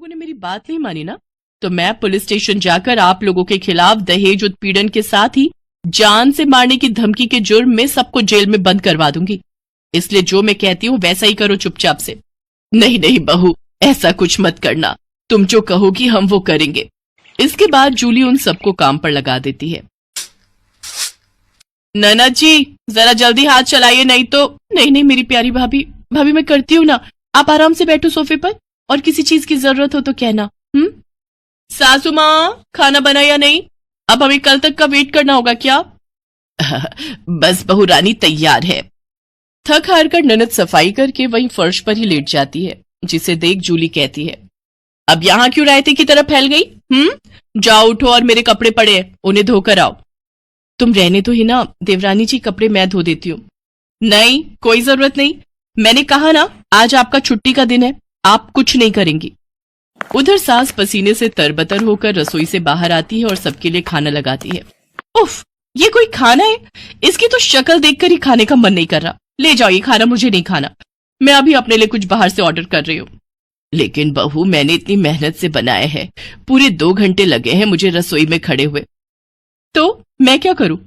लोगों ने मेरी बात नहीं मानी ना, तो मैं पुलिस स्टेशन जाकर आप लोगों के खिलाफ दहेज उत्पीड़न के साथ ही जान से मारने की धमकी के जुर्म में सबको जेल में बंद करवा दूंगी। इसलिए जो मैं कहती हूँ वैसा ही करो चुपचाप से। नहीं नहीं बहू, ऐसा कुछ मत करना, तुम जो कहोगी हम वो करेंगे। इसके बाद जूली उन सबको काम पर लगा देती है। ननद जी जरा जल्दी हाथ चलाइए, नहीं तो। नहीं नहीं मेरी प्यारी भाभी, भाभी मैं करती हूँ ना, आप आराम से बैठो सोफे पर, और किसी चीज की जरूरत हो तो कहना। सासू माँ खाना बना या नहीं? अब हमें कल तक का वेट करना होगा क्या? बस बहू रानी तैयार है। थक हार कर ननद सफाई करके वहीं फर्श पर ही लेट जाती है, जिसे देख जूली कहती है, अब यहां क्यों रायते की तरह फैल गई? जाओ उठो और मेरे कपड़े पड़े हैं, उन्हें धोकर आओ। तुम रहने तो ही ना देवरानी जी, कपड़े मैं धो देती हूँ। नहीं कोई जरूरत नहीं, मैंने कहा ना आज आपका छुट्टी का दिन है, आप कुछ नहीं करेंगी। उधर सास पसीने से तरबतर होकर रसोई से बाहर आती है और सबके लिए खाना लगाती है। उफ, ये कोई खाना है? इसकी तो शक्ल देखकर ही खाने का मन नहीं कर रहा। ले जाओ ये खाना, मुझे नहीं खाना, मैं अभी अपने लिए कुछ बाहर से ऑर्डर कर रही हूँ। लेकिन बहू मैंने इतनी मेहनत से बनाया है, पूरे 2 घंटे लगे हैं मुझे रसोई में खड़े हुए। तो मैं क्या करूं?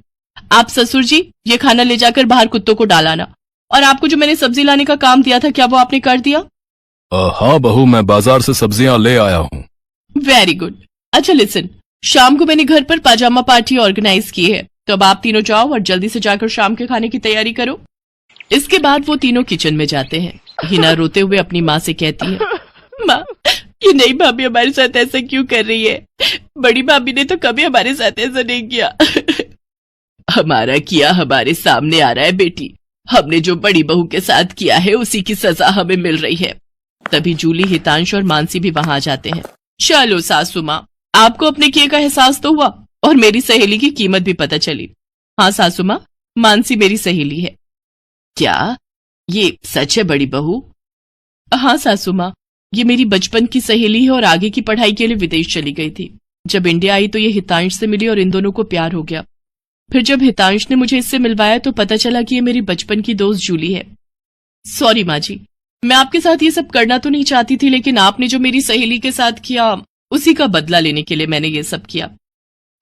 आप ससुर जी ये खाना ले जाकर बाहर कुत्तों को डालाना, और आपको जो मैंने सब्जी लाने का काम दिया था क्या वो आपने कर दिया? हाँ बहू, मैं बाजार से सब्जियां ले आया हूँ। Very good. अच्छा लिसन, शाम को मैंने घर पर पाजामा पार्टी ऑर्गेनाइज की है, तो अब आप तीनों जाओ और जल्दी से जाकर शाम के खाने की तैयारी करो। इसके बाद वो तीनों किचन में जाते हैं। हिना रोते हुए अपनी माँ से कहती है, माँ ये नई भाभी हमारे साथ ऐसा क्यों कर रही है? बड़ी भाभी ने तो कभी हमारे साथ ऐसा नहीं किया। हमारा किया हमारे सामने आ रहा है बेटी, हमने जो बड़ी बहू के साथ किया है उसी की सजा हमें मिल रही है। तभी जूली, हितांश और मानसी भी वहां आ जाते हैं। चलो सासू माँ, आपको अपने किए का एहसास तो हुआ और मेरी सहेली की कीमत भी पता चली। हाँ सासू माँ, मानसी मेरी सहेली है। क्या ये सच है बड़ी बहू? हाँ सासू माँ, ये मेरी बचपन की सहेली है और आगे की पढ़ाई के लिए विदेश चली गई थी। जब इंडिया आई तो ये हितांश से मिली और इन दोनों को प्यार हो गया। फिर जब हितांश ने मुझे इससे मिलवाया तो पता चला कि ये मेरी बचपन की दोस्त जूली है। सॉरी माँ जी, मैं आपके साथ ये सब करना तो नहीं चाहती थी, लेकिन आपने जो मेरी सहेली के साथ किया उसी का बदला लेने के लिए मैंने ये सब किया।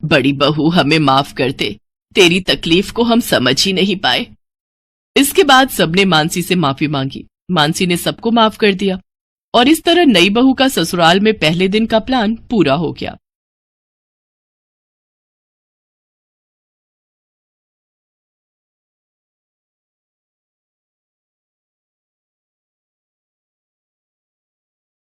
बड़ी बहू हमें माफ कर दे, तेरी तकलीफ को हम समझ ही नहीं पाए। इसके बाद सबने मानसी से माफी मांगी। मानसी ने सबको माफ कर दिया और इस तरह नई बहू का ससुराल में पहले दिन का प्लान पूरा हो गया।